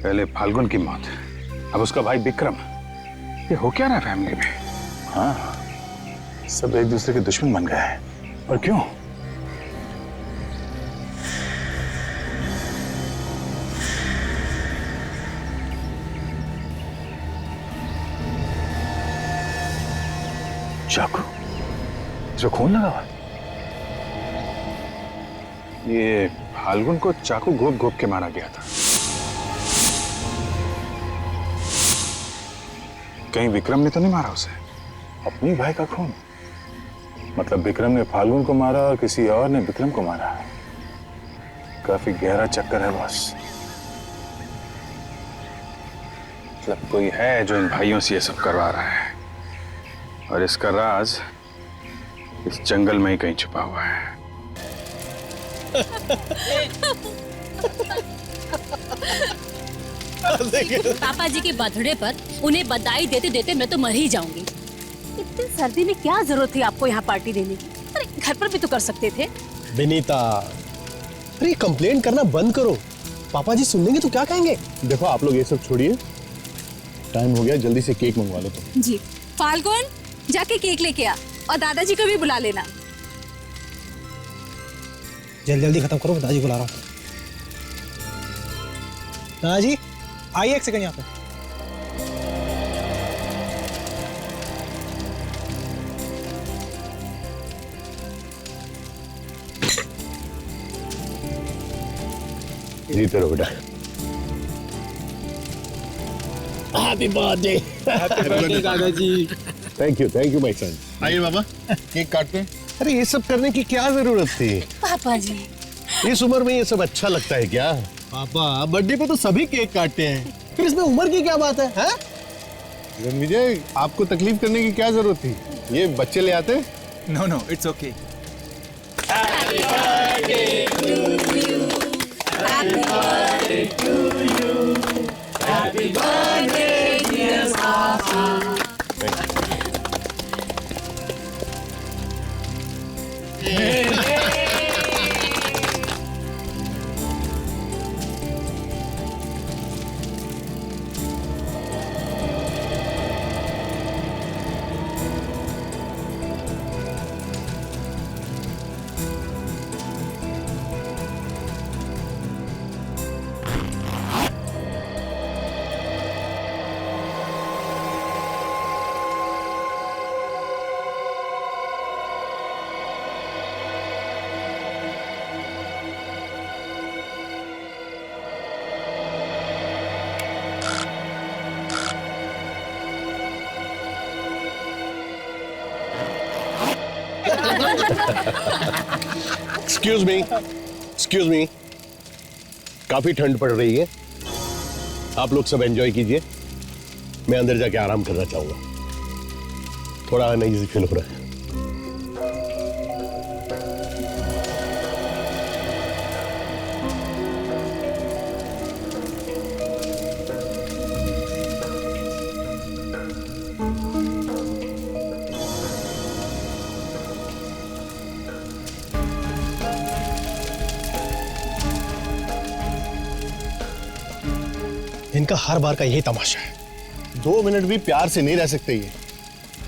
पहले फाल्गुन की मौत, अब उसका भाई विक्रम। ये हो क्या रहा है फैमिली में? हाँ, सब एक दूसरे के दुश्मन बन गए हैं। और क्यों? चाकू, जो खून लगा हुआ, ये फाल्गुन को चाकू घोप घोप के मारा गया था। कहीं विक्रम ने तो नहीं मारा उसे? अपनी भाई का खून, मतलब विक्रम ने फाल्गुन को मारा और किसी और ने विक्रम को मारा। काफी गहरा चक्कर है बॉस। मतलब कोई है जो इन भाइयों से ये सब करवा रहा है, और इसका राज इस जंगल में ही कहीं छुपा हुआ है। पापा जी के बर्थडे पर उन्हें बधाई देते देते मैं तो मर ही जाऊंगी। इतनी सर्दी में क्या जरूरत थी आपको यहाँ पार्टी देने की? अरे घर पर भी तो कर सकते थे। विनीता, अरे कंप्लेंट करना बंद करो। पापा जी सुन लेंगे तो क्या कहेंगे? देखो आप लोग ये सब छोड़िए, टाइम हो गया, जल्दी से केक मंगवा लो तुम। जी फाल्गुन, जाके केक लेके आ और दादाजी को भी बुला लेना। जल्दी जल्दी खत्म करो, दादाजी बुला रहा हूँ। दादाजी आइए एक सेकंड यहाँ पे। जीते रहो बेटा। Happy birthday. हैप्पी बर्थडे दादाजी। Thank you my son. आइए बाबा, केक काटते हैं। अरे ये सब करने की क्या जरूरत थी? पापा जी, इस उम्र में ये सब अच्छा लगता है क्या? पापा बर्थडे पे तो सभी केक काटते हैं, फिर इसमें उम्र की क्या बात है? हैं? रणविजय, आपको तकलीफ करने की क्या जरूरत थी? ये बच्चे ले आते। No, it's okay. Excuse me, काफी ठंड पड़ रही है, आप लोग सब एंजॉय कीजिए, मैं अंदर जाके आराम करना चाहूंगा, थोड़ा अनईजी फील हो रहा है। इनका हर बार का यही तमाशा है। 2 मिनट भी प्यार से नहीं रह सकते ये।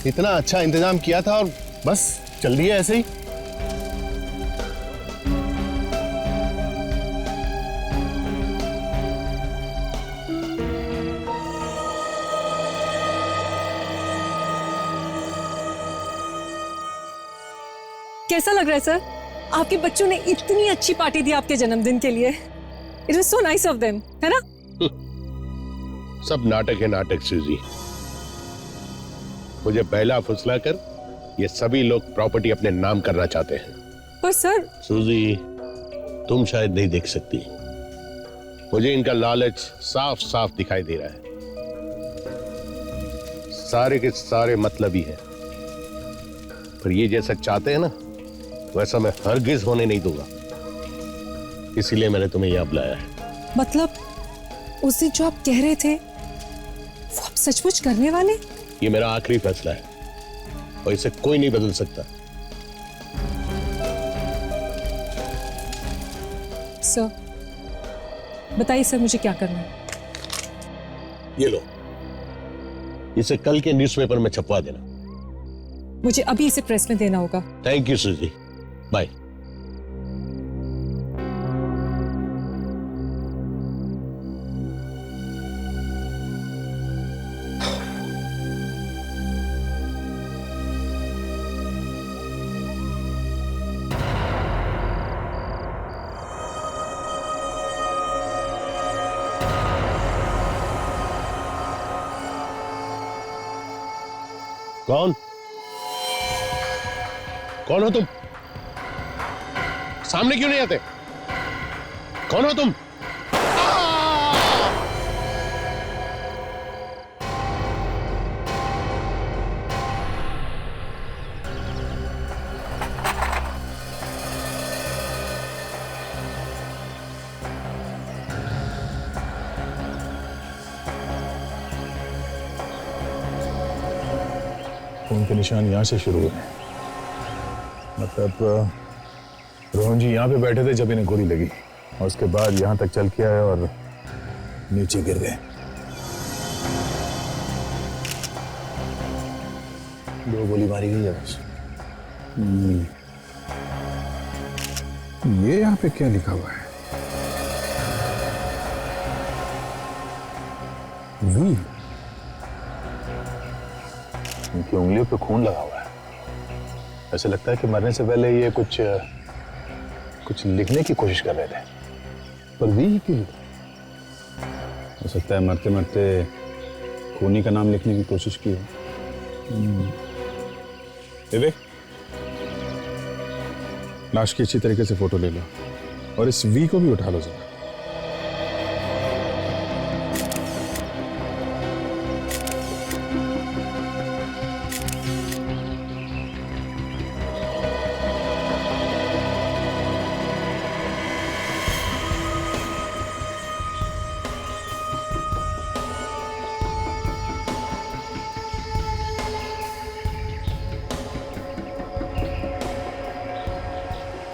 इतना अच्छा इंतजाम किया था और बस चल दिया ऐसे ही। कैसा लग रहा है सर? आपके बच्चों ने इतनी अच्छी पार्टी दी आपके जन्मदिन के लिए। It was so nice of them, है ना? सब नाटक है नाटक सूजी। मुझे पहला फुसला कर ये सभी लोग प्रॉपर्टी अपने नाम करना चाहते हैं। पर सर सूजी, तुम शायद नहीं देख सकती, मुझे इनका लालच साफ साफ दिखाई दे रहा है। सारे के सारे मतलबी हैं, पर ये जैसा चाहते हैं ना वैसा मैं हरगिज होने नहीं दूंगा, इसीलिए मैंने तुम्हें यहां बुलाया है। मतलब उस दिन जो आप कह रहे थे वो आप सचमुच करने वाले? ये मेरा आखिरी फैसला है और इसे कोई नहीं बदल सकता। सर बताइए सर, मुझे क्या करना है? ये लो, इसे कल के न्यूज़पेपर में छपवा देना। मुझे अभी इसे प्रेस में देना होगा। थैंक यू सूजी, बाय। कौन कौन हो तुम? सामने क्यों नहीं आते? कौन हो तुम? खून के निशान यहाँ से शुरू हुए। मतलब रोहन जी यहाँ पे बैठे थे जब इन्हें गोली लगी, और उसके बाद यहाँ तक चल के आए और नीचे गिर गए। 2 गोली मारी गई है बस। ये यहाँ पे क्या लिखा हुआ है? वी। इनकी उंगलियों पे खून लगा हुआ है। ऐसे लगता है कि मरने से पहले ये कुछ लिखने की कोशिश कर रहे थे, पर वी क्यों लिखा? हो सकता है मरते मरते खूनी का नाम लिखने की कोशिश की हो। विवेक, लाश की अच्छी तरीके से फोटो ले लो और इस वी को भी उठा लो जरा।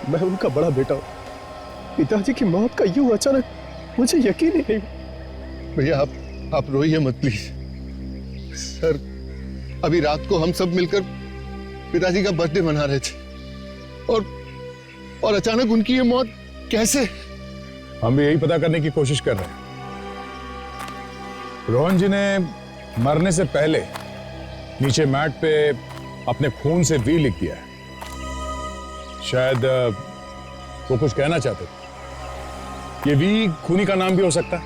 मैं उनका बड़ा बेटा हूँ। पिताजी की मौत का यूं अचानक मुझे यकीन ही नहीं। भैया आप रोइए मत प्लीज। सर अभी रात को हम सब मिलकर पिताजी का बर्थडे मना रहे थे और अचानक उनकी ये मौत कैसे? हम भी यही पता करने की कोशिश कर रहे हैं। रोहन जी ने मरने से पहले नीचे मैट पे अपने खून से वी लिख दिया है। शायद वो कुछ कहना चाहते थे। ये वी खूनी का नाम भी हो सकता है।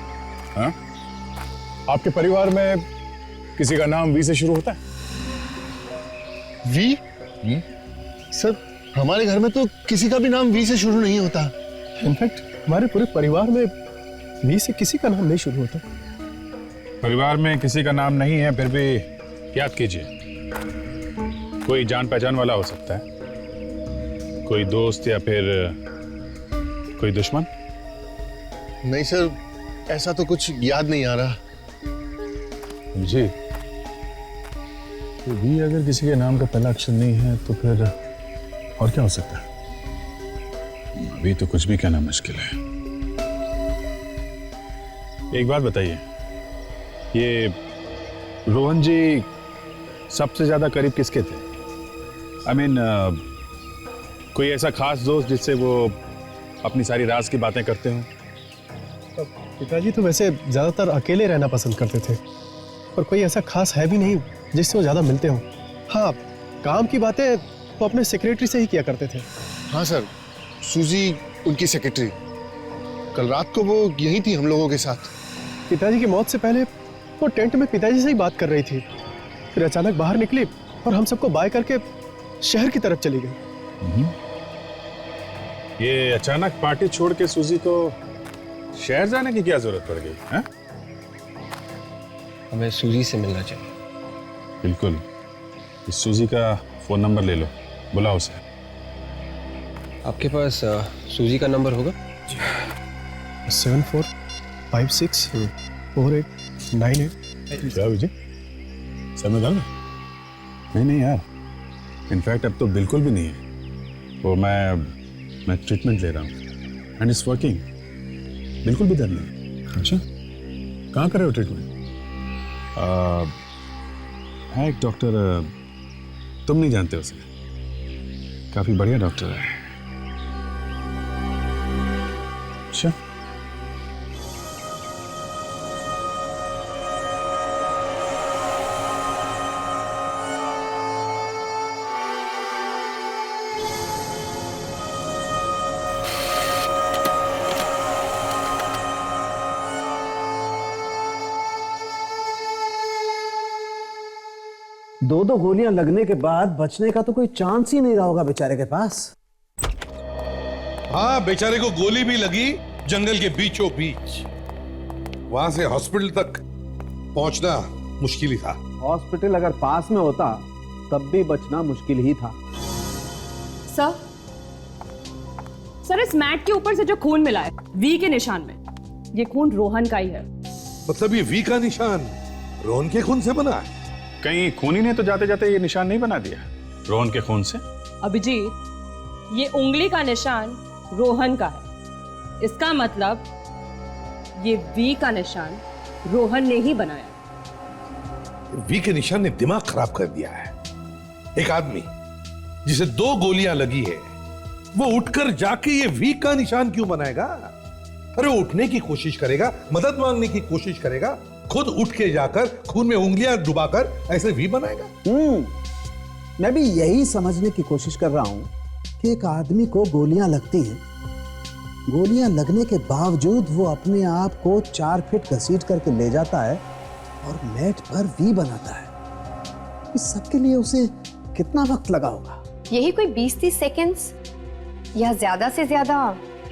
हाँ? आपके परिवार में किसी का नाम वी से शुरू होता है? वी? सर हमारे घर में तो किसी का भी नाम वी से शुरू नहीं होता। इनफैक्ट हमारे पूरे परिवार में वी से किसी का नाम नहीं शुरू होता। परिवार में किसी का नाम नहीं है, फिर भी याद कीजिए, कोई जान पहचान वाला हो सकता है, कोई दोस्त या फिर कोई दुश्मन। नहीं सर, ऐसा तो कुछ याद नहीं आ रहा। जी, तो वी अगर किसी के नाम का पहला अक्षर नहीं है तो फिर और क्या हो सकता है? अभी तो कुछ भी कहना मुश्किल है। एक बात बताइए, ये रोहन जी सबसे ज्यादा करीब किसके थे? आई मीन कोई ऐसा खास दोस्त जिससे वो अपनी सारी राज की बातें करते हों? पिताजी तो वैसे ज्यादातर अकेले रहना पसंद करते थे, पर कोई ऐसा खास है भी नहीं जिससे वो ज्यादा मिलते हों। हाँ, काम की बातें वो अपने सेक्रेटरी से ही किया करते थे। हाँ सर, सूजी उनकी सेक्रेटरी। कल रात को वो यहीं थी हम लोगों के साथ। पिताजी की मौत से पहले वो टेंट में पिताजी से ही बात कर रही थी, फिर अचानक बाहर निकली और हम सबको बाय करके शहर की तरफ चली गई। ये अचानक पार्टी छोड़ के सूजी को शहर जाने की क्या जरूरत पड़ गई? हाँ? हमें सूजी से मिलना चाहिए। बिल्कुल, इस सूजी का फोन नंबर ले लो, बुलाओ उसे। आपके पास सूजी का नंबर होगा? 74564898। क्या विजय, सर में दर्द है? नहीं यार, इनफैक्ट अब तो बिल्कुल भी नहीं है। वो मैं ट्रीटमेंट ले रहा हूँ एंड इट्स वर्किंग। बिल्कुल भी दर्द नहीं। अच्छा, कहाँ कर रहे हो ट्रीटमेंट? है एक डॉक्टर, तुम नहीं जानते उसे, काफी बढ़िया डॉक्टर है। अच्छा, दो गोलियां लगने के बाद बचने का तो कोई चांस ही नहीं रहा होगा बेचारे के पास। हाँ, बेचारे को गोली भी लगी जंगल के बीचों बीच। वहां से हॉस्पिटल तक पहुंचना मुश्किल ही था। हॉस्पिटल अगर पास में होता तब भी बचना मुश्किल ही था। सर इस मैट के ऊपर से जो खून मिला है वी के निशान में, ये खून रोहन का ही है। मतलब ये वी का निशान रोहन के खून से बना है? कहीं खूनी ने तो जाते जाते ये निशान नहीं बना दिया रोहन के खून से? अभिजीत, ये उंगली का निशान रोहन का है, इसका मतलब ये वी का निशान रोहन ने ही बनाया। वी के निशान ने दिमाग खराब कर दिया है। एक आदमी जिसे 2 गोलियां लगी है वो उठकर जाके ये वी का निशान क्यों बनाएगा? अरे उठने की कोशिश करेगा, मदद मांगने की कोशिश करेगा, खुद उठ के जाकर खून में उंगलियां डुबाकर ऐसे वी बनाएगा। मैं भी यही समझने की कोशिश कर रहा हूं कि एक आदमी को गोलियां लगती हैं, गोलियां लगने के बावजूद वो अपने आप को 4 फीट घसीट करके ले जाता है और मैट पर वी बनाता है। इस सब के लिए उसे कितना वक्त लगा होगा? यही कोई 20-30 सेकेंड्स या ज्यादा से ज्यादा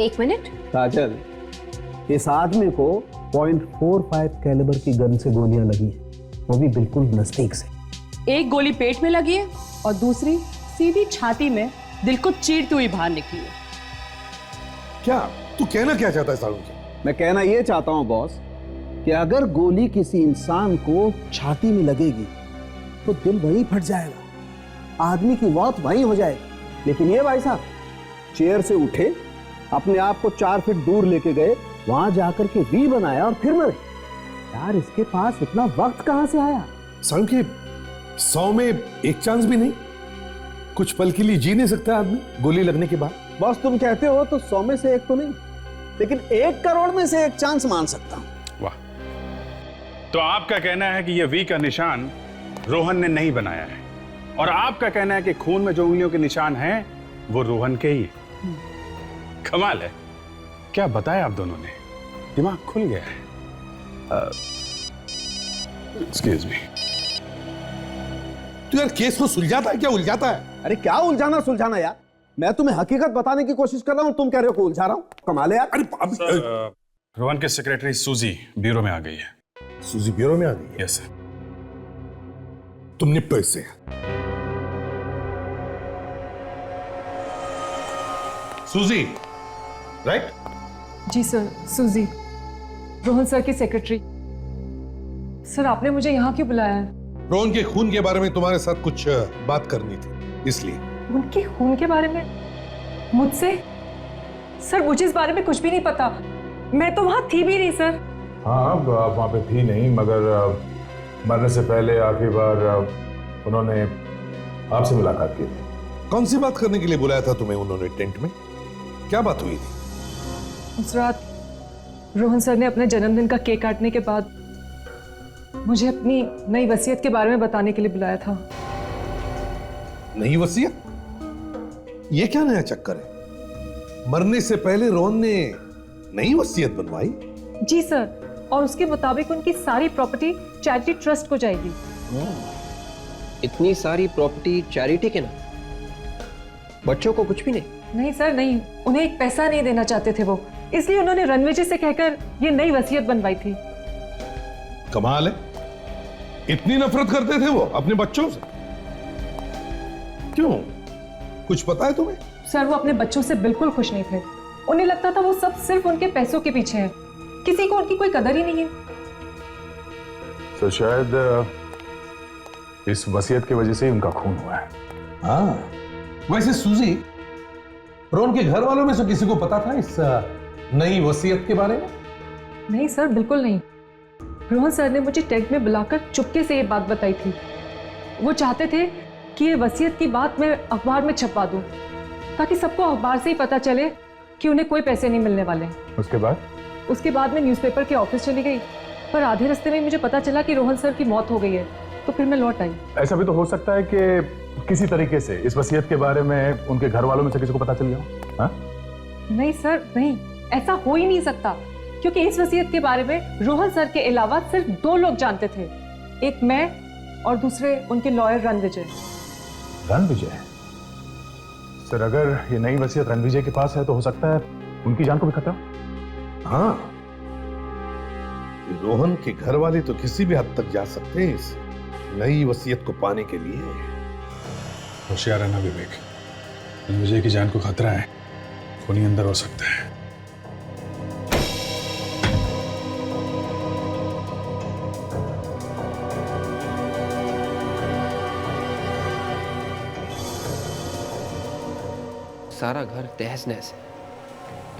1 मिनट। काजल, इस आदमी को .45 कैलिबर की गन से गोलियां लगी है, वो भी बिल्कुल नजदीक से। एक गोली पेट में लगी है और दूसरी सीधी छाती में दिल को चीरती हुई बाहर निकली है। क्या तू कहना क्या चाहता है सालून? मैं कहना यह चाहता हूं बॉस कि अगर गोली किसी इंसान को छाती में लगेगी तो दिल वहीं फट जाएगा, आदमी की मौत वहीं हो जाएगी। लेकिन ये भाई साहब चेयर से उठे, अपने आप को 4 फीट दूर लेके गए, वहां जाकर के वी बनाया और फिर मरे। यार इसके पास इतना वक्त कहां से आया? सालून के 100 में 1 चांस भी नहीं? कुछ पल के लिए जी नहीं सकता आदमी गोली लगने के बाद? बॉस तुम कहते हो तो 100 में से 1 तो नहीं, लेकिन 1 करोड़ में से 1 चांस मान सकता हूं। वाह, तो आपका कहना है कि यह वी का निशान रोहन ने नहीं बनाया है, और आपका कहना है कि खून में जो उंगलियों के निशान हैं वो रोहन के ही। कमाल है, क्या बताया आप दोनों ने, दिमाग खुल गया है। Excuse me. तू यार केस को सुलझाता है क्या उलझाता है? अरे क्या उलझाना सुलझाना यार, मैं तुम्हें हकीकत बताने की कोशिश कर रहा हूं, तुम कह रहे हो कि उलझा रहा हूं। कमाल है यार। अरे रोहन के सेक्रेटरी सूजी ब्यूरो में आ गई है। सूजी ब्यूरो में आ गई है? Yes sir. तुम निपटो इससे। सूजी, राइट? जी सर, सूजी, रोहन सर की सेक्रेटरी। सर आपने मुझे यहाँ क्यों बुलाया है? रोहन के खून के बारे में तुम्हारे साथ कुछ बात करनी थी, इसलिए। उनके खून के बारे में मुझसे? सर मुझे इस बारे में कुछ भी नहीं पता, मैं तो वहां थी भी नहीं सर। हाँ, आप वहाँ पे थी नहीं, मगर मरने से पहले आखिरी बार उन्होंने आपसे मुलाकात की थी। कौन सी बात करने के लिए बुलाया था तुम्हें उन्होंने टेंट में? क्या बात हुई थी? उस रात रोहन सर ने अपने जन्मदिन का केक काटने के बाद मुझे अपनी नई वसीयत के बारे में बताने के लिए बुलाया था। नई वसीयत? ये क्या नया चक्कर है? मरने से पहले रोहन ने नई वसीयत बनवाई? जी सर, और उसके मुताबिक उनकी सारी प्रॉपर्टी चैरिटी ट्रस्ट को जाएगी। इतनी सारी प्रॉपर्टी चैरिटी के ना? बच्चों को कुछ भी नहीं? नहीं सर नहीं, उन्हें एक पैसा नहीं देना चाहते थे वो, इसलिए उन्होंने रणवीर जी से कहकर ये नई वसीयत बनवाई थी। कमाल है, इतनी नफरत करते थे वो अपने बच्चों से? क्यों, कुछ पता है तुम्हें? सर वो अपने बच्चों से बिल्कुल खुश नहीं थे, उन्हें लगता था वो सब सिर्फ उनके पैसों के पीछे है, किसी को उनकी कोई कदर ही नहीं है। तो शायद इस वसीयत की वजह से ही उनका खून हुआ है। हाँ, वैसे सूजी, रोहन के घर वालों में से किसी को पता था इस नई वसीयत के बारे में? नहीं सर, बिल्कुल नहीं। रोहन सर ने मुझे टेंट में बुलाकर चुपके से ये बात बताई थी। वो चाहते थे कि ये वसीयत की बात मैं अखबार में छपवा दूं, ताकि सबको अखबार से ही पता चले कि उन्हें कोई पैसे नहीं मिलने वाले। उसके बाद मैं न्यूज़पेपर के ऑफिस चली गई, पर आधे रास्ते में मुझे पता चला कि रोहन सर की मौत हो गई है, तो फिर मैं लौट आई। ऐसा भी तो हो सकता है कि किसी तरीके से इस वसीयत के बारे में उनके घर वालों में से किसी को पता चल गया हो। हाँ? नहीं सर, नहीं, ऐसा हो ही नहीं सकता, क्योंकि इस वसीयत के बारे में रोहन सर के अलावा सिर्फ 2 लोग जानते थे, एक मैं और दूसरे उनके लॉयर रणविजय। रणविजय? सर, अगर ये नई वसीयत रणविजय के पास है तो हो सकता है उनकी जान को भी खतरा। हाँ, रोहन के घर वाले तो किसी भी हद तक जा सकते हैं इस नई वसीयत को पाने के लिए। होशियार रहना विवेक, रणविजय की जान को खतरा है, खूनी अंदर हो सकता है। सारा घर तहस नहस है।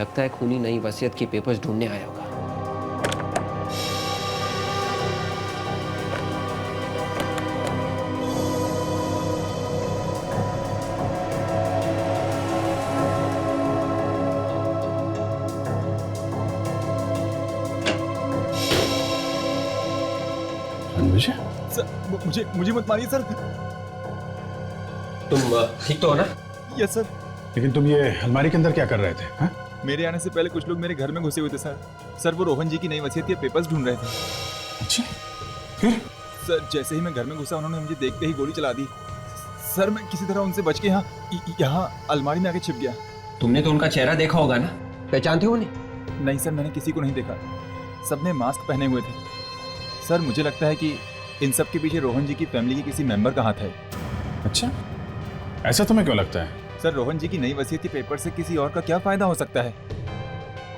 लगता है खूनी नई वसीयत के पेपर्स ढूंढने आया होगा। सर, मुझे मत मारिए सर। तुम ठीक तो हो ना? Yes sir. लेकिन तुम ये अलमारी के अंदर क्या कर रहे थे? हाँ? मेरे आने से पहले कुछ लोग मेरे घर में घुसे हुए थे सर। सर, वो रोहन जी की नई वसीयत के पेपर्स ढूंढ रहे थे। अच्छा, फिर? सर, जैसे ही मैं घर में घुसा उन्होंने मुझे देखते ही गोली चला दी। सर, मैं किसी तरह उनसे बच के यहाँ अलमारी में आके छिप गया। तुमने तो उनका चेहरा देखा होगा ना? पहचानते हो उन्हें? नहीं सर, मैंने किसी को नहीं देखा। सबने मास्क पहने हुए थे। सर, मुझे लगता है कि इन सब के पीछे रोहन जी की फैमिली के किसी मेंबर का हाथ है। अच्छा, ऐसा तुम्हें क्यों लगता है? सर, रोहन जी की नई वसीयत के पेपर से किसी और का क्या फायदा हो सकता है?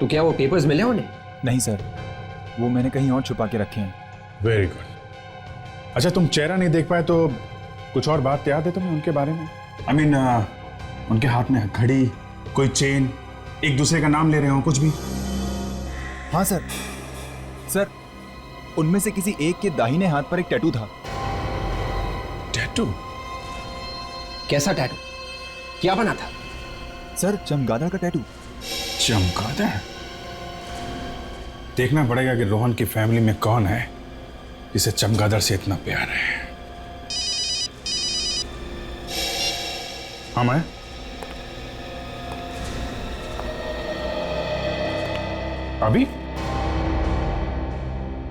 तो क्या वो पेपर्स मिले उन्हें? नहीं सर, वो मैंने कहीं और छुपा के रखे हैं। Very good. अच्छा, तुम चेहरा नहीं देख पाए तो कुछ और बात याद है तुम्हें उनके बारे में? I mean, उनके हाथ में घड़ी, कोई चेन, एक दूसरे का नाम ले रहे हो, कुछ भी? हाँ सर। सर, उनमें से किसी एक के दाहिने हाथ पर एक टैटू था। टैटू? कैसा टैटू? क्या बना था? सर, चमगादड़ का टैटू। चमगादड़? देखना पड़ेगा कि रोहन की फैमिली में कौन है जिसे चमगादड़ से इतना प्यार है। हाँ, मैं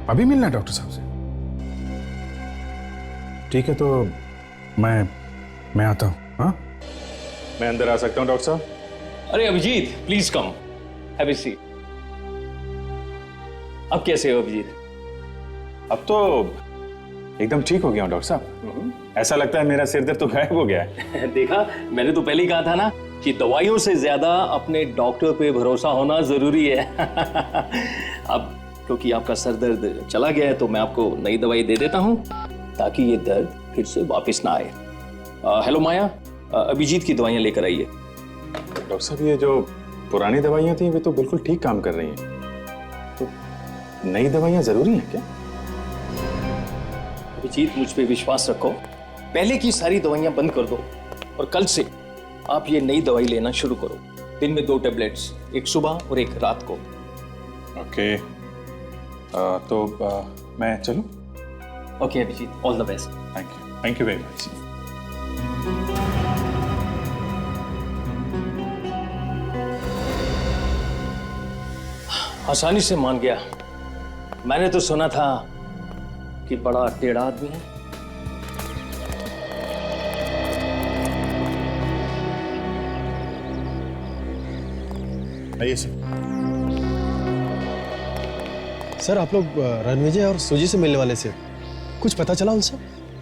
अभी मिलना है डॉक्टर साहब से? ठीक है, तो मैं आता हूं। हाँ, मैं अंदर आ सकता हूं डॉक्टर साहब? अरे Abhijit, please come, have a seat. अब कैसे हो अभिजीत? अब तो एकदम ठीक हो गया हूं डॉक्टर साहब। ऐसा लगता है मेरा सिर दर्द तो गायब हो गया है। देखा, मैंने तो पहले ही कहा था ना कि दवाइयों से ज्यादा अपने डॉक्टर पे भरोसा होना जरूरी है। अब क्योंकि आपका सर दर्द चला गया है तो मैं आपको नई दवाई दे देता हूं ताकि ये दर्द फिर से वापस ना आए। हेलो माया, अभिजीत की दवाइयां लेकर आइए। डॉक्टर साहब, ये जो पुरानी दवाइयां थी वे तो बिल्कुल ठीक काम कर रही हैं, तो नई दवाइयां जरूरी हैं क्या? अभिजीत, मुझ पे विश्वास रखो, पहले की सारी दवाइयां बंद कर दो और कल से आप ये नई दवाई लेना शुरू करो। दिन में 2 टैबलेट्स, एक सुबह और एक रात को। ओके, तो मैं चलूं? Okay Abhijit, all the best. Thank you very much. आसानी से मान गया। मैंने तो सुना था कि बड़ा टेढ़ा आदमी है। आइए सर। सर, आप लोग रणविजय और सूजी से मिलने वाले से, कुछ पता चला उनसे?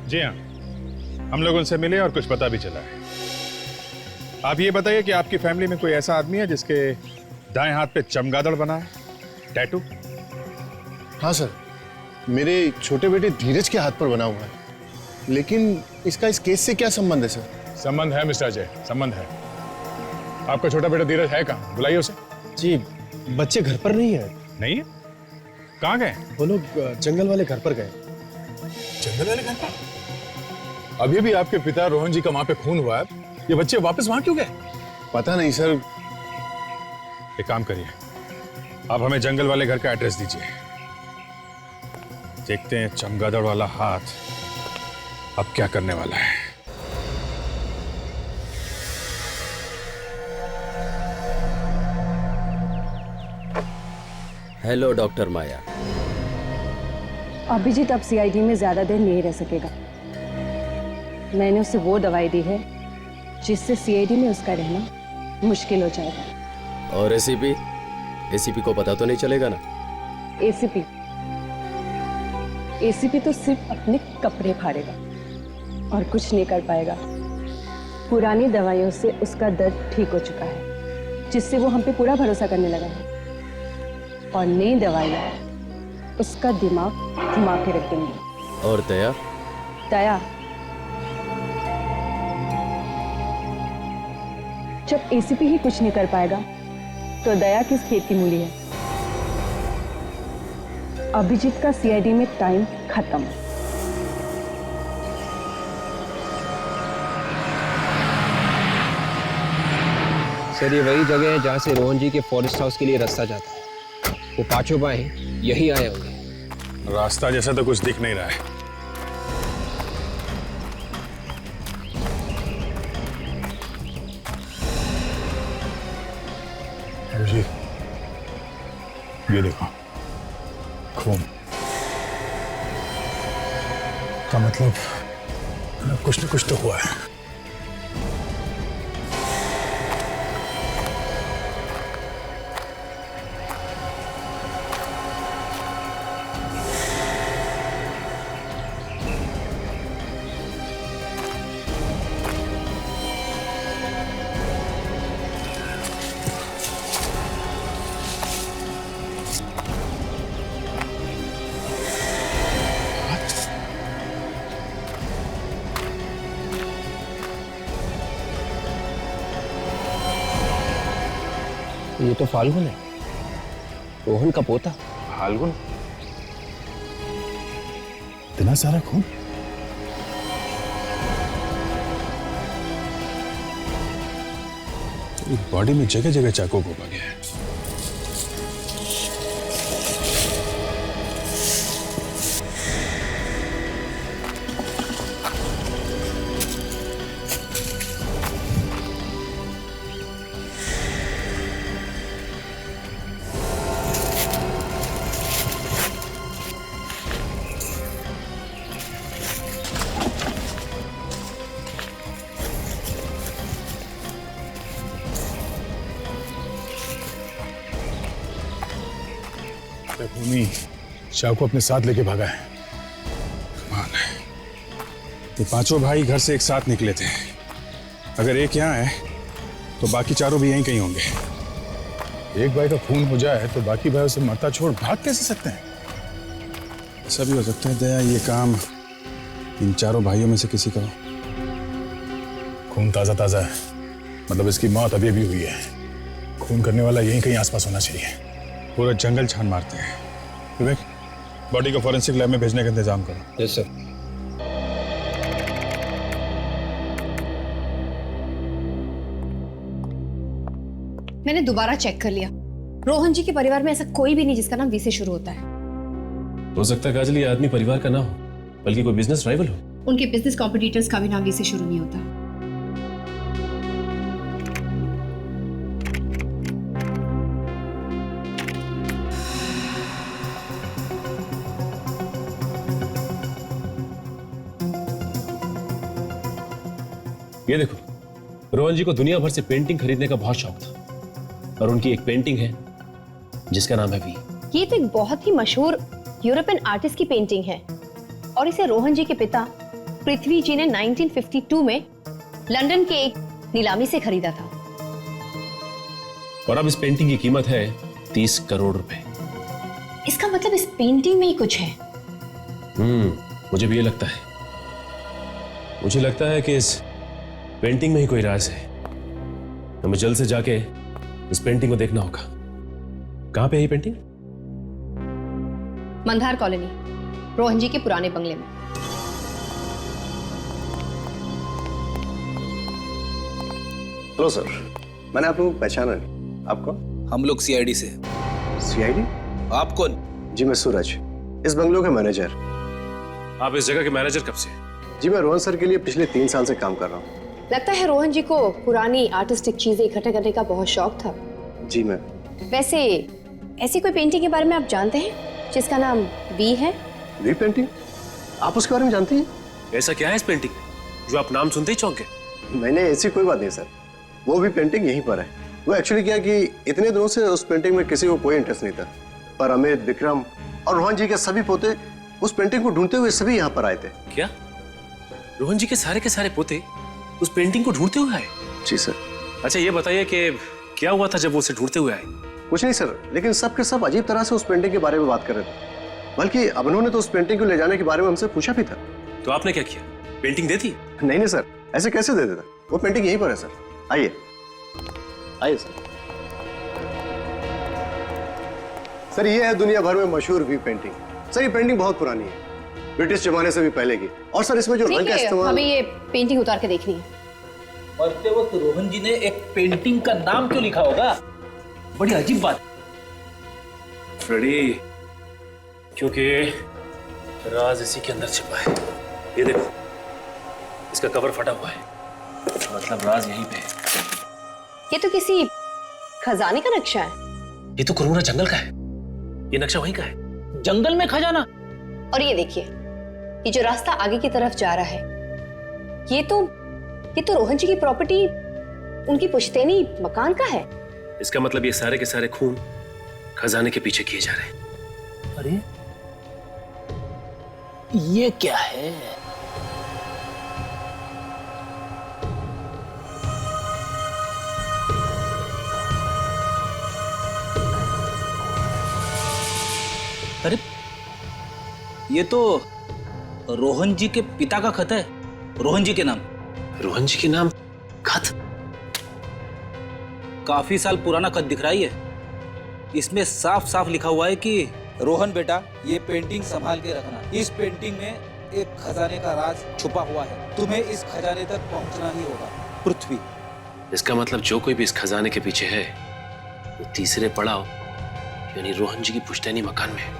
जी हाँ, हम लोग उनसे मिले और कुछ पता भी चला है। आप ये बताइए कि आपकी फैमिली में कोई ऐसा आदमी है जिसके दाएं हाथ पे चमगादड़ बना है, टैटू? हाँ सर, मेरे छोटे बेटे धीरज के हाथ पर बना हुआ है, लेकिन इसका इस केस से क्या संबंध है सर? संबंध है मिस्टर अजय, संबंध है। आपका छोटा बेटा धीरज है कहाँ? बुलाइए उसे। जी, बच्चे घर पर नहीं है। नहीं है? कहाँ गए? वो लोग जंगल वाले घर पर गए। जंगल वाले घर पर? अभी भी आपके पिता रोहन जी का वहां पे खून हुआ है, ये बच्चे वापस वहां क्यों गए? पता नहीं सर। एक काम करिए, आप हमें जंगल वाले घर का एड्रेस दीजिए। देखते हैं चमगादड़ वाला हाथ अब क्या करने वाला है। हेलो डॉक्टर माया। अभिजीत अब सीआईडी में ज्यादा देर नहीं रह सकेगा। मैंने उसे वो दवाई दी है जिससे सीआईडी में उसका रहना मुश्किल हो जाएगा। और एसीपी? एसीपी को पता तो नहीं चलेगा ना? एसीपी तो सिर्फ अपने कपड़े फाड़ेगा और कुछ नहीं कर पाएगा। पुरानी दवाइयों से उसका दर्द ठीक हो चुका है, जिससे वो हम पे पूरा भरोसा करने लगा है। और नई दवाइयाँ उसका दिमाग घुमा के रख देंगी। और दया? दया जब एसीपी ही कुछ नहीं कर पाएगा तो दया किस खेत की मूली है। अभिजीत का सीआईडी में टाइम खत्म। सर ये वही जगह है जहाँ से रोहन जी के फॉरेस्ट हाउस के लिए रास्ता जाता है। वो पांचों भाई यही आए होंगे। रास्ता जैसा तो कुछ दिख नहीं रहा है। जी, ये देखो खून का मतलब कुछ न कुछ तो हुआ है। ये तो फाल्गुन है, रोहन का पोता। फाल्गुन? इतना सारा खून? बॉडी में जगह जगह चाकू घुमा गया है। भूमि शाह को अपने साथ लेके भागा है। कमाल है, ये पांचों भाई घर से एक साथ निकले थे। अगर एक यहाँ है तो बाकी चारों भी यहीं कहीं होंगे। एक भाई का खून हो जाए तो बाकी भाई उसे मरता छोड़ भाग कैसे सकते हैं? ऐसा भी हो सकता है दया ये काम इन चारों भाइयों में से किसी का हो। खून ताजा ताजा है, मतलब इसकी मौत अभी अभी हुई है। खून करने वाला यहीं कहीं आसपास होना चाहिए। पूरा जंगल छान मारते हैं। विवेक, बॉडी को फॉरेंसिक लैब में भेजने का इंतजाम करो। Yes sir. मैंने दोबारा चेक कर लिया, रोहन जी के परिवार में ऐसा कोई भी नहीं जिसका नाम वी से शुरू होता है। हो सकता है काजल ये आदमी परिवार का ना हो, बल्कि कोई बिजनेस राइवल हो। उनके बिजनेस कॉम्पिटिटर्स का भी नाम वी से शुरू नहीं होता। ये देखो, रोहन जी को दुनिया भर से पेंटिंग खरीदने का बहुत शौक था और उनकी एक पेंटिंग है जिसका नाम है वी। ये तो एक बहुत ही मशहूर यूरोपियन आर्टिस्ट की पेंटिंग है और इसे रोहन जी के पिता पृथ्वी जी ने 1952 में लंदन के एक नीलामी से खरीदा था। और अब इस पेंटिंग की कीमत है 30 करोड़ रुपए। इसका मतलब इस पेंटिंग में ही कुछ है। मुझे भी ये लगता है। मुझे लगता है कि इस पेंटिंग में ही कोई राज है। हमें जल्द से जाके इस पेंटिंग को देखना होगा। कहां पे है ये पेंटिंग? मंधार कॉलोनी, रोहन जी के पुराने बंगले में। हेलो सर, मैंने आप लोग पहचाना नहीं। आपको? हम लोग सीआईडी से। सीआईडी? आप कौन? जी मैं सूरज, इस बंगलों का मैनेजर। आप इस जगह के मैनेजर कब से? जी मैं रोहन सर के लिए पिछले 3 साल से काम कर रहा हूँ। लगता है रोहन जी को पुरानी आर्टिस्टिक चीजें इकट्ठा करने का बहुत शौक था। जी मैम। वैसे ऐसी कोई पेंटिंग के बारे में आप जानते हैं जिसका नाम वी है? V painting? आप उसके बारे में जानती हैं? ऐसा क्या है इस पेंटिंग जो आप नाम सुनते ही चौंके? नहीं, ऐसी कोई बात नहीं सर, वो भी पेंटिंग यहीं पर है। वो एक्चुअली क्या कि इतने दिनों से उस पेंटिंग में किसी को कोई इंटरेस्ट नहीं था, पर अमित, विक्रम और रोहन जी के सभी पोते उस पेंटिंग को ढूंढते हुए सभी यहाँ पर आए थे। क्या रोहन जी के सारे पोते उस पेंटिंग को ढूंढते हुए आए? जी सर। अच्छा ये बताइए कि क्या हुआ था जब वो उसे ढूंढते हुए आए? कुछ नहीं सर, लेकिन सब के सब अजीब तरह से उस पेंटिंग के बारे में बात कर रहे थे। बल्कि अब उन्होंने तो उस पेंटिंग को ले जाने के बारे में हमसे पूछा भी था। तो आपने क्या किया? पेंटिंग दे दी? नहीं सर, ऐसे कैसे दे देता? वो पेंटिंग यहीं पर है सर। आइए आइए सर, ये है दुनिया भर में मशहूर वी पेंटिंग। सर ये पेंटिंग बहुत पुरानी है, ब्रिटिश जमाने से भी पहले की। और सर इसमें जो रंग का इस्तेमाल, हमें ये पेंटिंग उतार के देखनी है। मरते वक्त रोहन जी ने एक पेंटिंग का नाम क्यों लिखा होगा? बड़ी अजीब बात। फ्रेडी, क्योंकि राज इसी के अंदर छिपा है। ये देखो, इसका कवर फटा हुआ है, मतलब राज यहीं पे है। ये तो किसी खजाने का नक्शा है। ये तो कोरोना जंगल का है, ये नक्शा वहीं का है। जंगल में खजाना? और ये देखिए, ये जो रास्ता आगे की तरफ जा रहा है, ये तो रोहन जी की प्रॉपर्टी, उनकी पुश्तैनी मकान का है। इसका मतलब ये सारे के सारे खून खजाने के पीछे किए जा रहे हैं। अरे ये क्या है? अरे ये तो रोहन जी के पिता का खत है, रोहन जी के नाम। रोहन जी के नाम खत? काफी साल पुराना खत दिख रहा है। इसमें साफ साफ लिखा हुआ है कि रोहन बेटा, ये पेंटिंग संभाल के रखना। इस पेंटिंग में एक खजाने का राज छुपा हुआ है, तुम्हें इस खजाने तक पहुंचना ही होगा। पृथ्वी। इसका मतलब जो कोई भी इस खजाने के पीछे है, वो तीसरे पड़ाव यानी रोहन जी की पुश्तैनी मकान में है।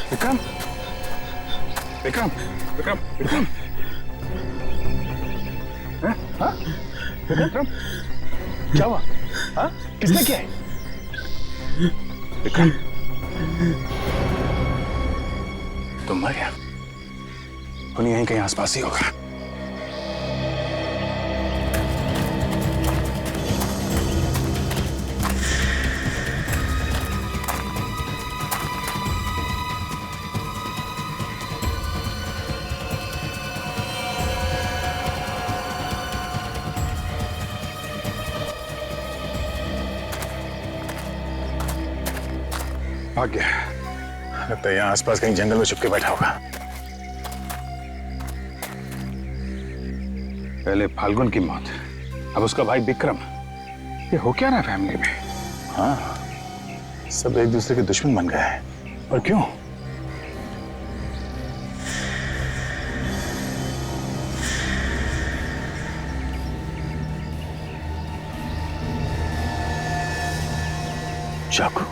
विक्रम, विक्रम, विक्रम, विक्रम, हाँ? विक्रम, क्या हुआ? हाँ? किसने किया है? विक्रम, तुम मर गया? उन्हें यहीं कहीं आसपास ही होगा। भाग गया। लगता है यहाँ आसपास कहीं जंगल में छुप के बैठा होगा। पहले फाल्गुन की मौत, अब उसका भाई विक्रम, ये हो क्या रहा है फैमिली में? हाँ, सब एक दूसरे के दुश्मन बन गए हैं। और क्यों? चाकू,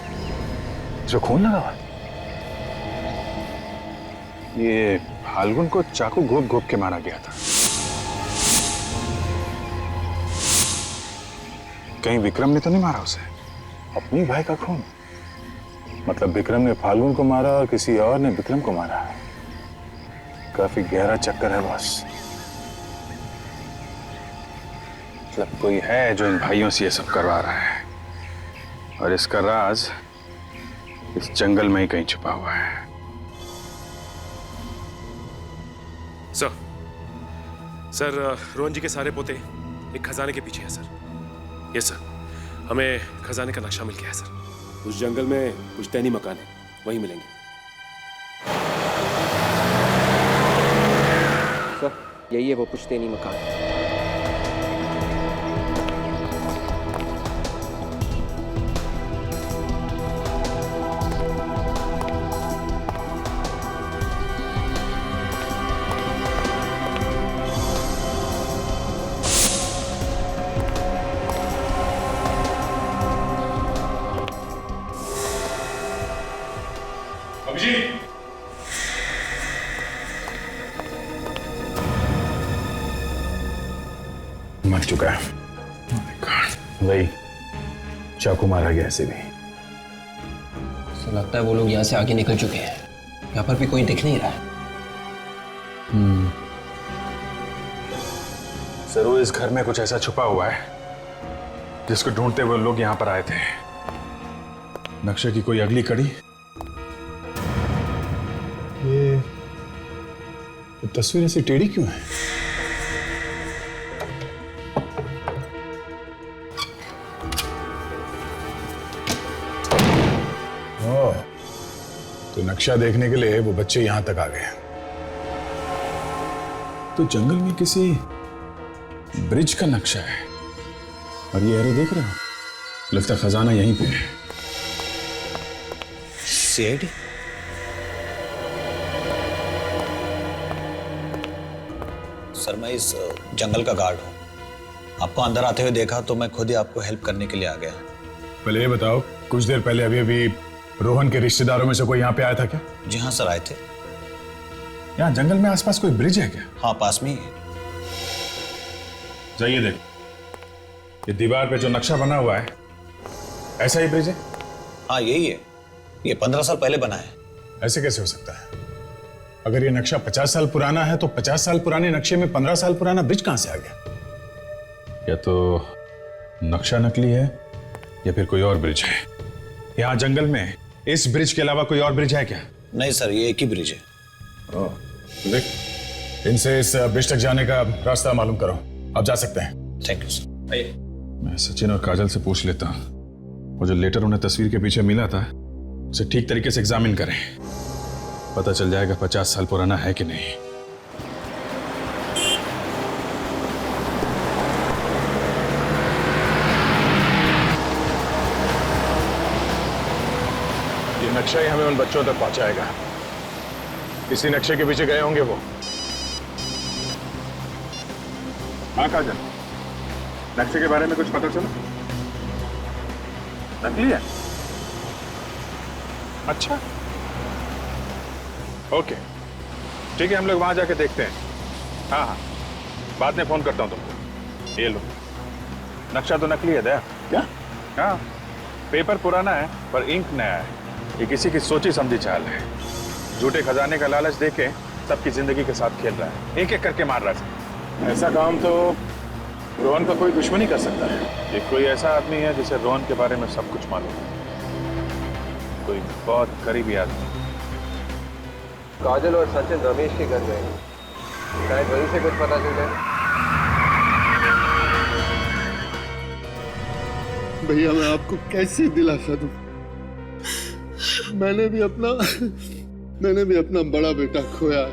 जो खून लगा हुआ। ये फाल्गुन को चाकू घोप घोप के मारा गया था। कहीं विक्रम ने तो नहीं मारा उसे? अपनी भाई का खून? मतलब विक्रम ने फाल्गुन को मारा और किसी और ने विक्रम को मारा। काफी गहरा चक्कर है बॉस। मतलब कोई है जो इन भाइयों से ये सब करवा रहा है, और इसका राज इस जंगल में ही कहीं छुपा हुआ है। सर, रोहन जी के सारे पोते एक खजाने के पीछे हैं सर। यस सर, हमें खजाने का नक्शा मिल गया है सर। उस जंगल में कुछ तैनी मकान है, वहीं मिलेंगे। सर, यही है वो पुश्तैनी मकान। मर चुका है। वही चाकू मारा गया ऐसे भी। तो लगता है वो लोग यहाँ से आगे निकल चुके हैं। यहाँ पर भी कोई दिख नहीं रहा है। सर, वो इस घर में कुछ ऐसा छुपा हुआ है जिसको ढूंढते हुए लोग यहाँ पर आए थे। नक्शे की कोई अगली कड़ी? ये तस्वीर ऐसी टेढ़ी क्यों है? तो नक्शा देखने के लिए वो बच्चे यहां तक आ गए। तो जंगल में किसी ब्रिज का नक्शा है, और ये एरो देख रहे हो? लगता खजाना यहीं पे है। सीआईडी? सर, मैं इस जंगल का गार्ड हूं। आपको अंदर आते हुए देखा तो मैं खुद ही आपको हेल्प करने के लिए आ गया। पहले ये बताओ, कुछ देर पहले अभी रोहन के रिश्तेदारों में से कोई यहाँ पे आया था क्या? जी हाँ सर, आए थे। यहाँ जंगल में आसपास कोई ब्रिज है क्या? हाँ, पास में ही है। जाइए देख, ये दीवार पे जो नक्शा बना हुआ है, ऐसा ही ब्रिज है? हाँ, यही है। ये 15 साल पहले बना है। ऐसे कैसे हो सकता है? अगर ये नक्शा 50 साल पुराना है तो 50 साल पुराने नक्शे में 15 साल पुराना ब्रिज कहां से आ गया? या तो नक्शा नकली है या फिर कोई और ब्रिज है। यहाँ जंगल में इस ब्रिज के अलावा कोई और ब्रिज है क्या? नहीं सर, ये एक ही ब्रिज है। देख, इनसे इस ब्रिज तक जाने का रास्ता मालूम करो। आप जा सकते हैं। Thank you sir. मैं सचिन और काजल से पूछ लेता हूँ, वो जो लेटर उन्हें तस्वीर के पीछे मिला था उसे ठीक तरीके से एग्जामिन करें। पता चल जाएगा 50 साल पुराना है कि नहीं। ये नक्शा ही हमें उन बच्चों तक पहुंचाएगा। इसी नक्शे के पीछे गए होंगे वो। हाँ काजल, नक्शे के बारे में कुछ पता चला? नकली है? अच्छा, ओके, ठीक है, हम लोग वहां जाके देखते हैं। हाँ हाँ, बाद में फोन करता हूँ तुमको। ये लो, नक्शा तो नकली है दया। क्या? हाँ, पेपर पुराना है पर इंक नया है। ये किसी की सोची समझी चाल है। झूठे खजाने का लालच देके सबकी जिंदगी के साथ खेल रहा है, एक एक करके मार रहा है। ऐसा काम तो रोहन का कोई दुश्मन ही कर सकता है। ये कोई ऐसा आदमी है जिसे रोहन के बारे में सब कुछ मालूम है, कोई बहुत करीबी आदमी। काजल और सचिन रमेश के घर गए, शायद वहीं से कुछ पता चल जाए। भैया, मैं आपको कैसे दिलासा दूं? मैंने भी अपना बड़ा बेटा खोया,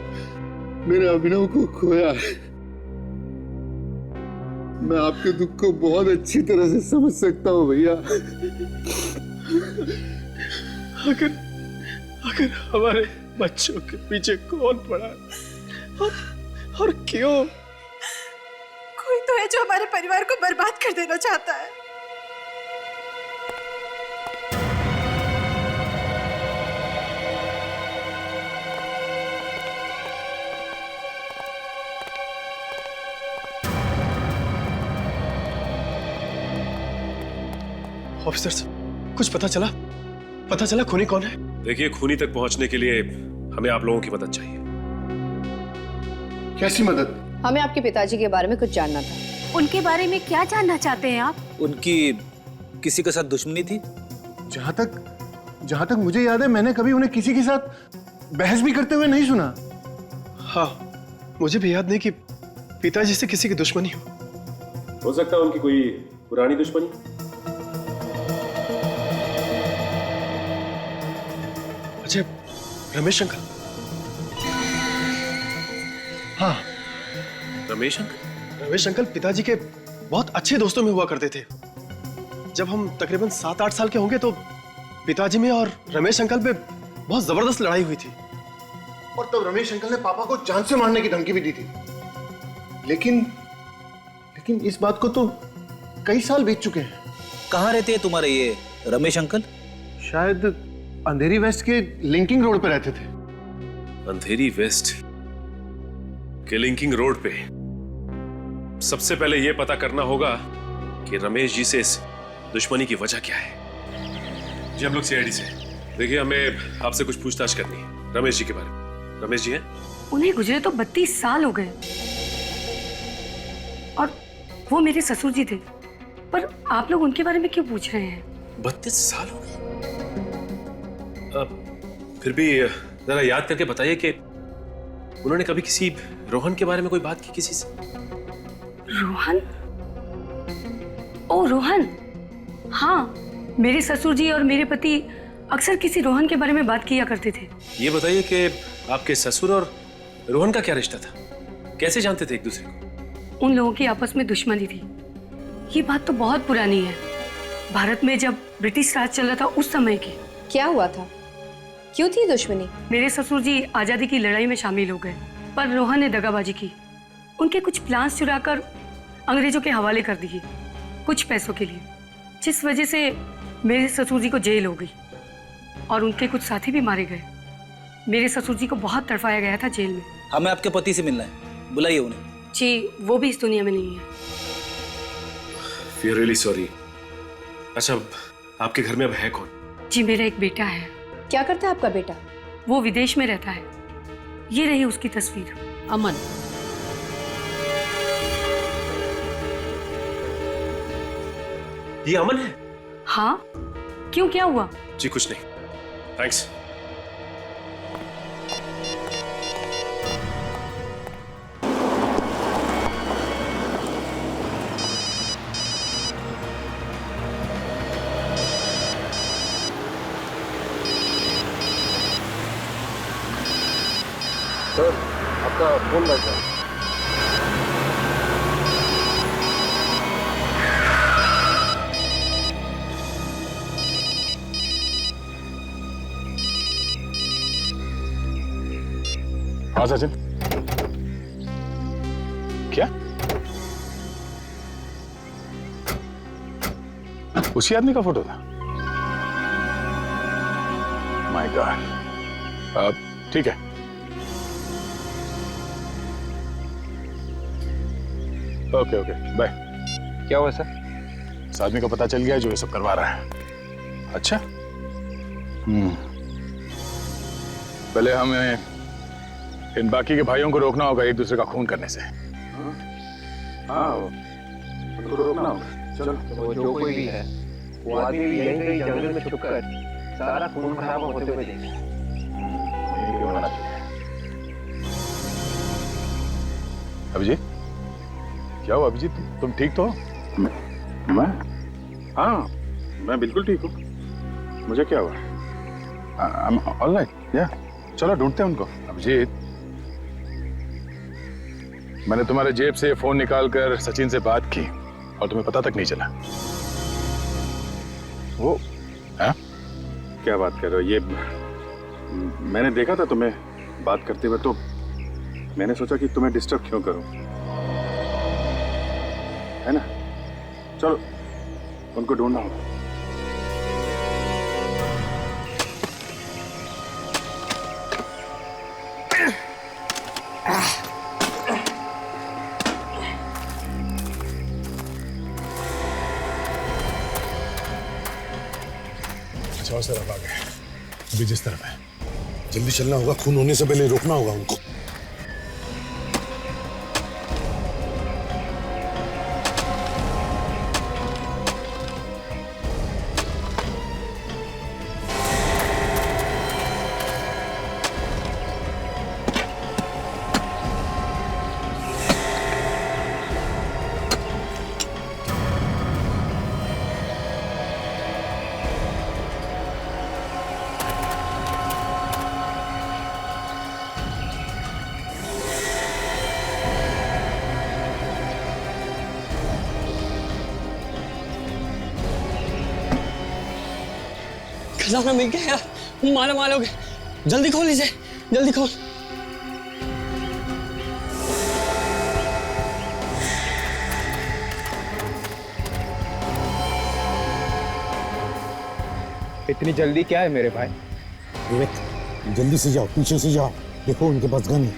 मेरे अभिनव को खोया। मैं आपके दुख को बहुत अच्छी तरह से समझ सकता हूँ भैया। अगर हमारे बच्चों के पीछे कौन पड़ा और क्यों? कोई तो है जो हमारे परिवार को बर्बाद कर देना चाहता है। ऑफिसर साहब, कुछ पता चला खूनी कौन है? देखिए, खूनी तक पहुंचने के लिए हमें आप लोगों की मदद चाहिए। कैसी मदद? हमें आपके पिताजी के बारे में कुछ जानना था। उनके बारे में क्या जानना चाहते हैं आप? उनकी किसी के साथ दुश्मनी थी? जहां तक मुझे याद है, मैंने कभी उन्हें किसी के साथ बहस भी करते हुए नहीं सुना। हाँ, मुझे भी याद नहीं कि पिताजी से किसी की दुश्मनी हो सकता है उनकी कोई पुरानी दुश्मनी। अच्छा, रमेश अंकल। हाँ, रमेश अंकल पिताजी के बहुत अच्छे दोस्तों में हुआ करते थे। जब हम तकरीबन 7-8 साल के होंगे तो पिताजी में और रमेश अंकल पे बहुत जबरदस्त लड़ाई हुई थी। और तब रमेश अंकल ने पापा को जान से मारने की धमकी भी दी थी। लेकिन इस बात को तो कई साल बीत चुके हैं। कहाँ रहते हैं तुम्हारे ये रमेश अंकल? शायद अंधेरी वेस्ट के लिंकिंग रोड पे रहते थे। अंधेरी वेस्ट के लिंकिंग रोड पे? सबसे पहले यह पता करना होगा कि रमेश जी से इस दुश्मनी की वजह क्या है। जी, हम लोग सीआईडी से। देखिए, हमें आपसे कुछ पूछताछ करनी है रमेश जी के बारे में। रमेश जी हैं? उन्हें गुजरे तो 32 साल हो गए और वो मेरे ससुर जी थे, पर आप लोग उनके बारे में क्यों पूछ रहे हैं? 32 साल हो गए? फिर भी जरा याद करके बताइए कि उन्होंने कभी किसी रोहन के बारे में कोई बात की किसी से? रोहन? ओ रोहन, हाँ, मेरे ससुर जी और मेरे पति अक्सर किसी रोहन के बारे में बात किया करते थे। ये बताइए कि आपके ससुर और रोहन का क्या रिश्ता था? कैसे जानते थे एक दूसरे को? उन लोगों की आपस में दुश्मनी थी। ये बात तो बहुत पुरानी है, भारत में जब ब्रिटिश राज चल रहा था उस समय की। क्या हुआ था? क्यों थी दुश्मनी? मेरे ससुर जी आजादी की लड़ाई में शामिल हो गए, पर रोहन ने दगाबाजी की। उनके कुछ प्लान्स चुराकर अंग्रेजों के हवाले कर दिए कुछ पैसों के लिए, जिस वजह से मेरे ससुर जी को जेल हो गई और उनके कुछ साथी भी मारे गए। मेरे ससुर जी को बहुत तड़पाया गया था जेल में। हमें आपके पति से मिलना है, बुलाइए उन्हें। जी, वो भी इस दुनिया में नहीं है। We are really sorry। अच्छा, आपके घर में अब है कौन? जी, मेरा एक बेटा है। क्या करता है आपका बेटा? वो विदेश में रहता है। ये रही उसकी तस्वीर। अमन। ये अमन है? हाँ, क्यों, क्या हुआ? जी कुछ नहीं, थैंक्स। सर, आपका फोन लग रहा है। हाँ सचिन, क्या उसी आदमी का फोटो था? My God. ठीक है, ओके ओके, बाय। क्या हुआ सर? इस आदमी का पता चल गया जो ये सब करवा रहा है। अच्छा, पहले हमें इन बाकी के भाइयों को रोकना होगा एक दूसरे का खून करने से। हाँ, उनको रोकना होगा। चलो, वो जो कोई भी है, वो आदमी भी यहीं कहीं जंगल में छुपकर सारा खून खराब होते हुए देखे। अभिजीत, क्या हुआ अभिजीत? तुम ठीक तो हो? मैं? हाँ, मैं बिल्कुल ठीक हूँ। मुझे क्या हुआ? ऑल राइट, या चलो ढूंढते हैं उनको। अभिजीत, मैंने तुम्हारे जेब से फोन निकालकर सचिन से बात की और तुम्हें पता तक नहीं चला। वो हाँ? क्या बात कर रहे हो? ये मैंने देखा था तुम्हें बात करते हुए, तो मैंने सोचा कि तुम्हें डिस्टर्ब क्यों करूं, है ना? चलो उनको ढूंढना होगा। अच्छा उस तरफ आ गए, अभी जिस तरफ है। जल्दी चलना होगा, खून होने से पहले रोकना होगा उनको। खजाना मिल गया यार, माला माल हो गए। जल्दी खोल इसे, जल्दी खोल। इतनी जल्दी क्या है मेरे भाई? विवेक जल्दी से जाओ, पीछे से जाओ, देखो उनके पास गन है,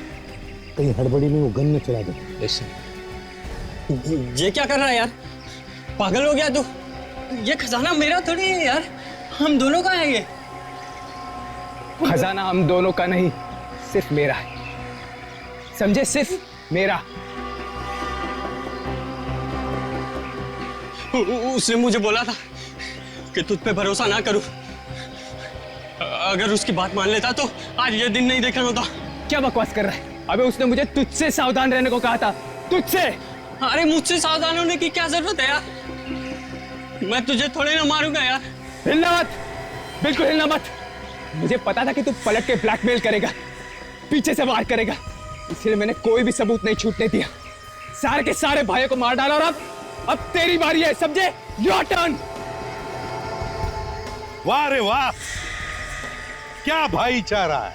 कहीं हड़बड़ी में वो गन न चला दे। ये क्या कर रहा है यार? पागल हो गया तू? ये खजाना मेरा थोड़ी है यार, हम दोनों का है ये। खजाना हम दोनों का नहीं, सिर्फ मेरा है, समझे? सिर्फ मेरा। उसने मुझे बोला था कि तुझ पे भरोसा ना करूं। अगर उसकी बात मान लेता तो आज ये दिन नहीं देखना होता। क्या बकवास कर रहा है? अबे उसने मुझे तुझसे सावधान रहने को कहा था, तुझसे। अरे मुझसे सावधान होने की क्या जरूरत है यार? मैं तुझे थोड़े ना मारूंगा यार। हिलना मत, बिल्कुल हिलना मत। मुझे पता था कि तू पलट के ब्लैकमेल करेगा, पीछे से वार करेगा, इसलिए मैंने कोई भी सबूत नहीं छूटने दिया। सारे के सारे भाइयों को मार डाला और अब तेरी बारी है, समझे? Your turn. वाह रे वाह, क्या भाईचारा है,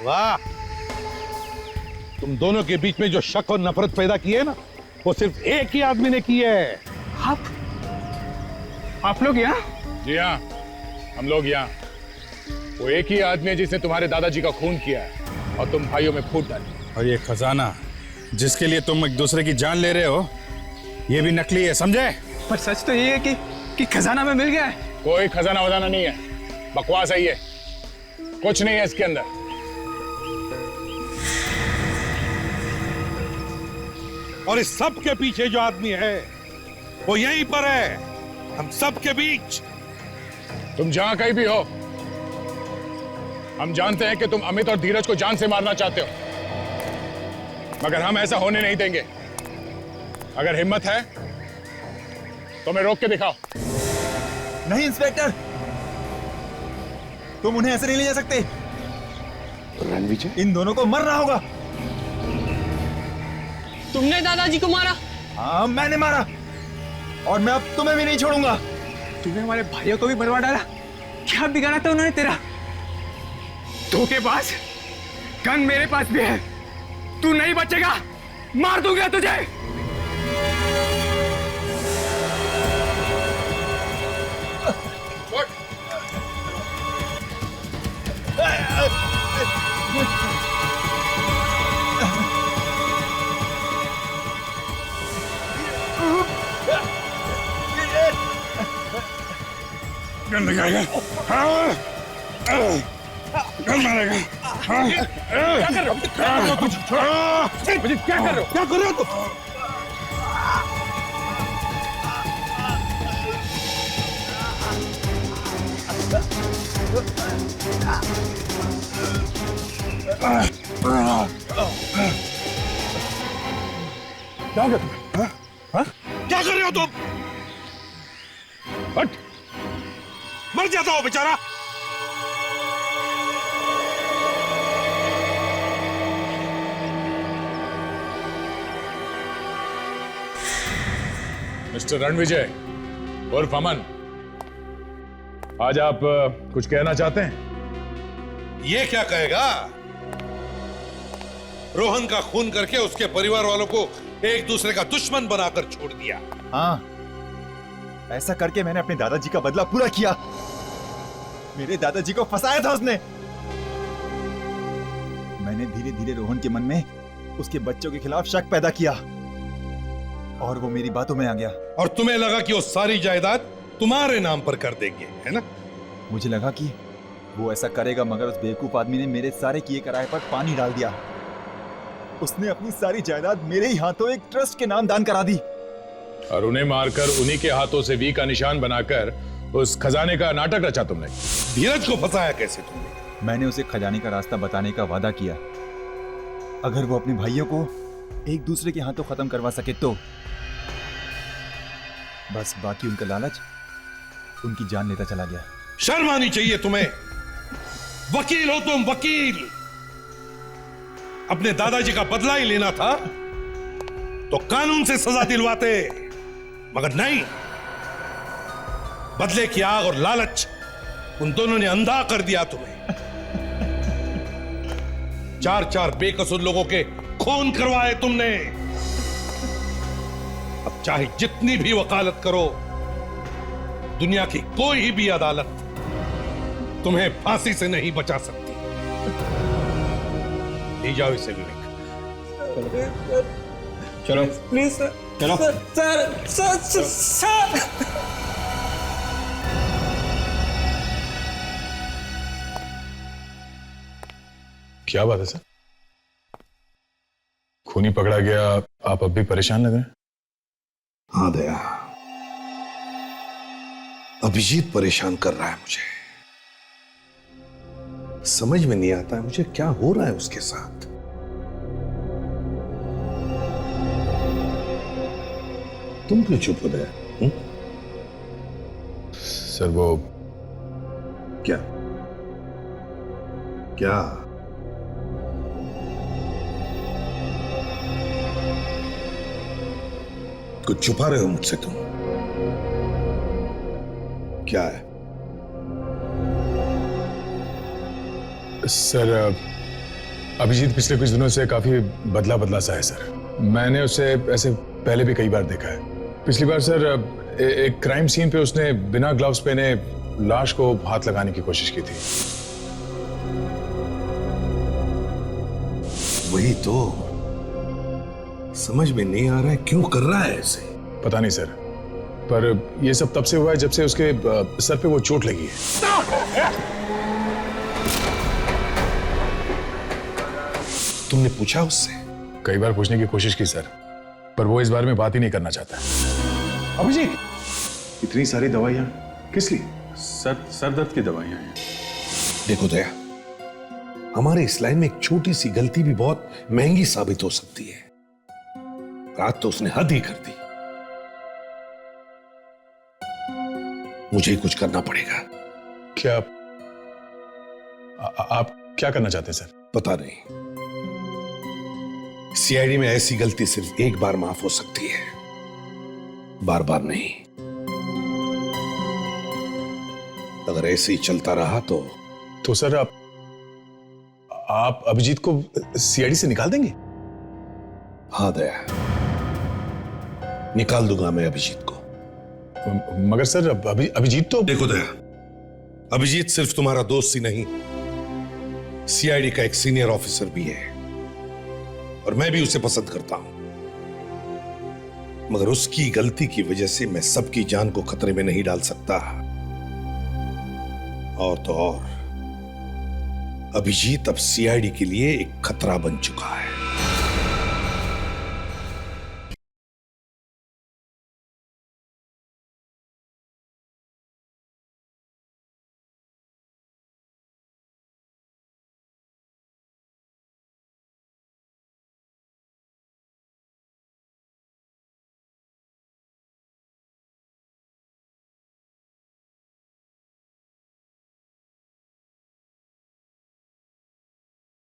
वाह। तुम दोनों के बीच में जो शक और नफरत पैदा की है ना, वो सिर्फ एक ही आदमी ने की है। आप लोग यहाँ? जी हाँ, हम लोग यहाँ। वो एक ही आदमी है जिसने तुम्हारे दादाजी का खून किया है और तुम भाइयों में फूट डाली। और ये खजाना जिसके लिए तुम एक दूसरे की जान ले रहे हो, ये भी नकली है, समझे? पर सच तो ये है कि खजाना में मिल गया है। कोई खजाना वजाना नहीं है, बकवास है ये, कुछ नहीं है इसके अंदर। और इस सब के पीछे जो आदमी है वो यहीं पर है, हम सब के बीच। तुम जहां कहीं भी हो, हम जानते हैं कि तुम अमित और धीरज को जान से मारना चाहते हो, मगर हम ऐसा होने नहीं देंगे। अगर हिम्मत है तो हमें रोक के दिखाओ। नहीं इंस्पेक्टर, तुम उन्हें ऐसे नहीं ले जा सकते। रणविजय, इन दोनों को मरना होगा। तुमने दादाजी को मारा? हाँ मैंने मारा, और मैं अब तुम्हें भी नहीं छोड़ूंगा। तूने हमारे भाइयों को भी बर्बाद डाला। क्या बिगाड़ा था उन्होंने तेरा? धोखेबाज, गन मेरे पास भी है, तू नहीं बचेगा, मार दूंगा तुझे। गन लगाएगा, हाँ, गन मारेगा, हाँ, क्या कर रहे हो? क्या कर रहे हो? क्या कर रहे हो तुम? क्या कर रहे हो? क्या कर रहे हो तुम? हट, मर जाता हो बेचारा। मिस्टर रणविजय उर्फ अमन, आज आप कुछ कहना चाहते हैं? ये क्या कहेगा? रोहन का खून करके उसके परिवार वालों को एक दूसरे का दुश्मन बनाकर छोड़ दिया। हाँ, ऐसा करके मैंने अपने दादाजी का बदला पूरा किया। मेरे दादाजी को फंसाया था उसने। मैंने धीरे धीरे रोहन के मन में उसके बच्चों के खिलाफ शक पैदा किया और वो मेरी बातों में आ गया। और तुम्हें लगा कि वो सारी जायदाद तुम्हारे नाम पर कर देंगे, है ना? मुझे लगा कि वो ऐसा करेगा, मगर उस बेवकूफ आदमी ने मेरे सारे किए कराए पर पानी डाल दिया। उसने अपनी सारी जायदाद मेरे ही हाथों एक ट्रस्ट के नाम दान करा दी और उन्हें मारकर उन्हीं के हाथों से वी का निशान बनाकर उस खजाने का नाटक रचा तुमने। धीरज को फंसाया कैसे तुमने? मैंने उसे खजाने का रास्ता बताने का वादा किया। अगर वो अपने भाइयों को एक दूसरे के हाथों खत्म करवा सके तो। बस बाकी उनका लालच उनकी जान लेता चला गया। शर्म आनी चाहिए तुम्हें। वकील हो तुम, वकील। अपने दादाजी का बदला ही लेना था तो कानून से सजा दिलवाते, मगर नहीं। बदले की आग और लालच उन दोनों ने अंधा कर दिया तुम्हें। 4 बेकसूर लोगों के खून करवाए तुमने। अब चाहे जितनी भी वकालत करो, दुनिया की कोई भी अदालत तुम्हें फांसी से नहीं बचा सकती। ले जाओ इसे विवेक। चलो प्लीज सर। चलो सर। क्या बात है सर? खूनी पकड़ा गया, आप अब भी परेशान लग रहे हैं? हाँ दया, अभिजीत परेशान कर रहा है मुझे। समझ में नहीं आता है मुझे क्या हो रहा है उसके साथ। तुम क्यों चुप हो गए? सर वो क्या क्या? कुछ छुपा रहे हो मुझसे तुम? क्या है? सर अभिजीत पिछले कुछ दिनों से काफी बदला बदला सा है सर। मैंने उसे ऐसे पहले भी कई बार देखा है। पिछली बार सर एक क्राइम सीन पे उसने बिना ग्लव्स पहने लाश को हाथ लगाने की कोशिश की थी। वही तो समझ में नहीं आ रहा है क्यों कर रहा है ऐसे। पता नहीं सर, पर यह सब तब से हुआ है जब से उसके सर पे वो चोट लगी है। तुमने पूछा उससे? कई बार पूछने की कोशिश की सर, पर वो इस बारे में बात ही नहीं करना चाहता है। अभिजीत, इतनी सारी दवाइयां किस लिए? सर दर्द की दवाइयां हैं। देखो दया, हमारे इस लाइन में एक छोटी सी गलती भी बहुत महंगी साबित हो सकती है। रात तो उसने हद ही कर दी। मुझे ही कुछ करना पड़ेगा। क्या आप क्या करना चाहते हैं सर? पता नहीं। सीआईडी में ऐसी गलती सिर्फ एक बार माफ हो सकती है, बार बार नहीं। अगर ऐसे ही चलता रहा तो सर आप अभिजीत को सीआईडी से निकाल देंगे? हाँ दया, निकाल दूंगा मैं अभिजीत को। मगर सर अभिजीत तो... देखो दया, अभिजीत सिर्फ तुम्हारा दोस्त ही नहीं, सीआईडी का एक सीनियर ऑफिसर भी है और मैं भी उसे पसंद करता हूं। मगर उसकी गलती की वजह से मैं सबकी जान को खतरे में नहीं डाल सकता। और तो और अभिजीत अब सीआईडी के लिए एक खतरा बन चुका है।